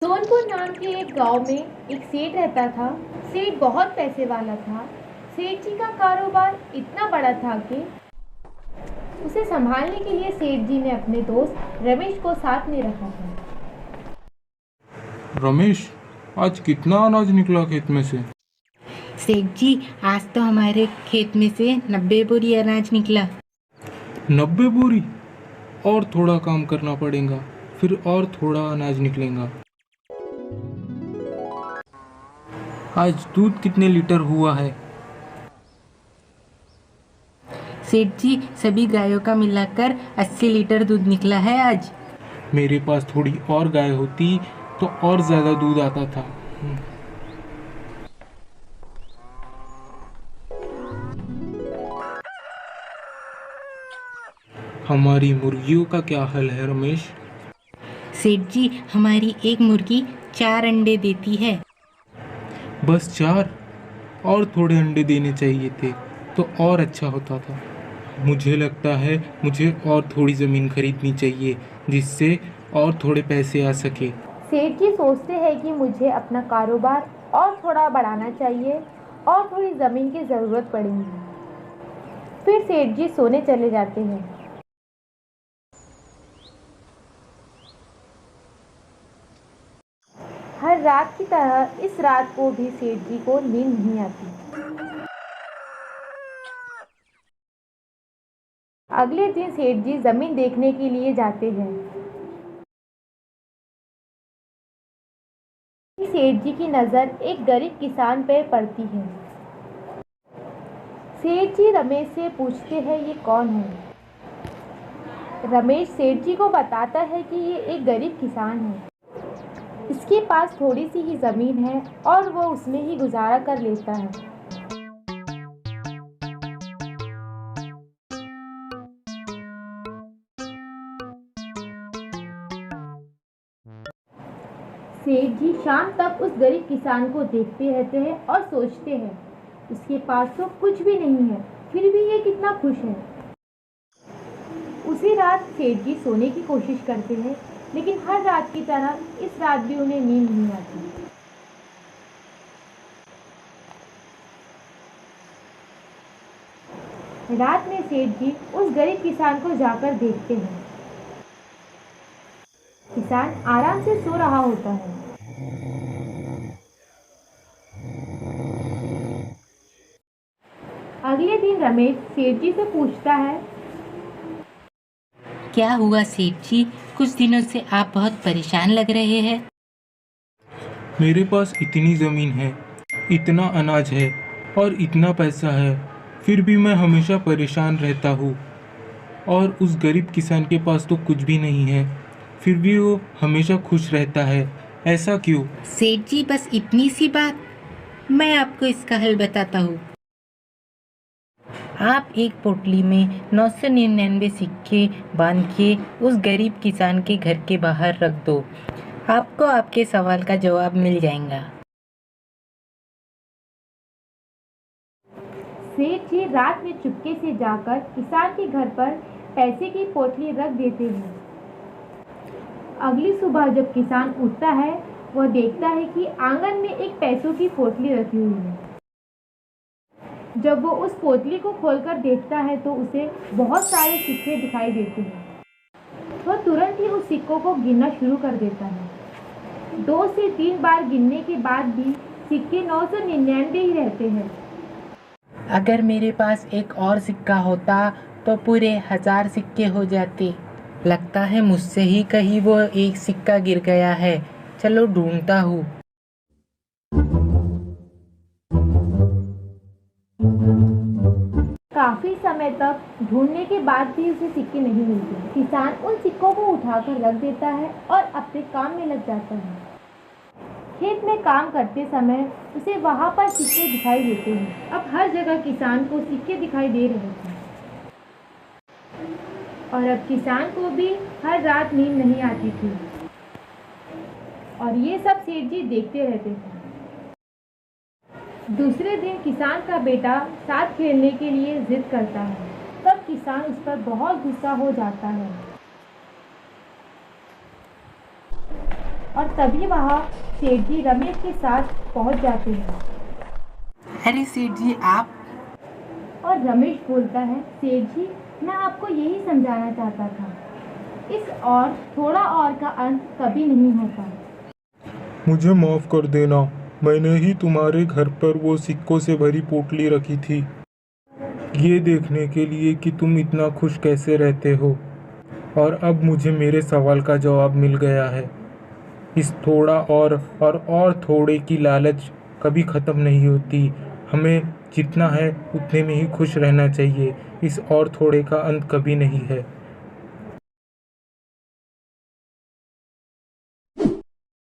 सोनपुर नाम के एक गांव में एक सेठ रहता था। सेठ बहुत पैसे वाला था। सेठ जी का कारोबार इतना बड़ा था कि उसे संभालने के लिए सेठ जी ने अपने दोस्त रमेश को साथ में रखा था। रमेश, आज कितना अनाज निकला खेत में से? सेठ जी, आज तो हमारे खेत में से 90 बोरी अनाज निकला। 90 बोरी? और थोड़ा काम करना पड़ेगा, फिर और थोड़ा अनाज निकलेगा। आज दूध कितने लीटर हुआ है? सेठ जी, सभी गायों का मिलाकर 80 लीटर दूध निकला है आज। मेरे पास थोड़ी और गाय होती तो और ज़्यादा दूध आता था। हमारी मुर्गियों का क्या हाल है रमेश? सेठ जी, हमारी एक मुर्गी 4 अंडे देती है। बस 4? और थोड़े अंडे देने चाहिए थे तो और अच्छा होता था। मुझे लगता है मुझे और थोड़ी ज़मीन खरीदनी चाहिए जिससे और थोड़े पैसे आ सके। सेठ जी सोचते हैं कि मुझे अपना कारोबार और थोड़ा बढ़ाना चाहिए और थोड़ी ज़मीन की ज़रूरत पड़ेगी। फिर सेठ जी सोने चले जाते हैं। हर रात की तरह इस रात को भी सेठ जी को नींद नहीं आती। अगले दिन सेठ जी जमीन देखने के लिए जाते हैं। सेठ जी की नज़र एक गरीब किसान पर पड़ती है। सेठ जी रमेश से पूछते हैं ये कौन है। रमेश सेठ जी को बताता है कि ये एक गरीब किसान है। इसके पास थोड़ी सी ही ज़मीन है और वो उसमें ही गुजारा कर लेता है। सेठ जी शाम तक उस गरीब किसान को देखते रहते हैं और सोचते हैं उसके पास तो कुछ भी नहीं है, फिर भी ये कितना खुश है। उसी रात सेठ जी सोने की कोशिश करते हैं, लेकिन हर रात की तरह इस रात भी उन्हें नींद नहीं आती। रात में सेठ जी उस गरीब किसान को जाकर देखते हैं। किसान आराम से सो रहा होता है। अगले दिन रमेश सेठ जी से पूछता है, क्या हुआ सेठ जी, कुछ दिनों से आप बहुत परेशान लग रहे हैं। मेरे पास इतनी ज़मीन है, इतना अनाज है और इतना पैसा है, फिर भी मैं हमेशा परेशान रहता हूँ। और उस गरीब किसान के पास तो कुछ भी नहीं है, फिर भी वो हमेशा खुश रहता है। ऐसा क्यों? सेठ जी, बस इतनी सी बात, मैं आपको इसका हल बताता हूँ। आप एक पोटली में 999 सिक्के बांध के उस गरीब किसान के घर के बाहर रख दो। आपको आपके सवाल का जवाब मिल जाएगा। सेठ जी रात में चुपके से जाकर किसान के घर पर पैसे की पोटली रख देते हैं। अगली सुबह जब किसान उठता है, वह देखता है कि आंगन में एक पैसों की पोटली रखी हुई है। जब वो उस पोटली को खोलकर देखता है तो उसे बहुत सारे सिक्के दिखाई देते हैं। वह तुरंत ही उस सिक्कों को गिनना शुरू कर देता है। 2 से 3 बार गिनने के बाद भी सिक्के 999 ही रहते हैं। अगर मेरे पास एक और सिक्का होता तो पूरे 1000 सिक्के हो जाते। लगता है मुझसे ही कहीं वो एक सिक्का गिर गया है। चलो ढूंढता हूँ। काफी समय तक ढूंढने के बाद भी उसे सिक्के नहीं मिलते। किसान उन सिक्कों को उठाकर रख देता है और अपने काम में लग जाता है। खेत में काम करते समय उसे वहां पर सिक्के दिखाई देते हैं। अब हर जगह किसान को सिक्के दिखाई दे रहे थे और अब किसान को भी हर रात नींद नहीं आती थी और ये सब सेठ जी देखते रहते थे। दूसरे दिन किसान का बेटा साथ खेलने के लिए जिद करता है। तब किसान उस पर बहुत गुस्सा हो जाता है और तभी वहाँ सेठ जी रमेश के साथ पहुँच जाते हैं। अरे सेठ जी आप। और रमेश बोलता है, सेठ जी मैं आपको यही समझाना चाहता था, इस और थोड़ा और का अंत कभी नहीं होता। मुझे माफ़ कर देना, मैंने ही तुम्हारे घर पर वो सिक्कों से भरी पोटली रखी थी, ये देखने के लिए कि तुम इतना खुश कैसे रहते हो। और अब मुझे मेरे सवाल का जवाब मिल गया है। इस थोड़ा और थोड़े की लालच कभी ख़त्म नहीं होती। हमें जितना है उतने में ही खुश रहना चाहिए। इस और थोड़े का अंत कभी नहीं है।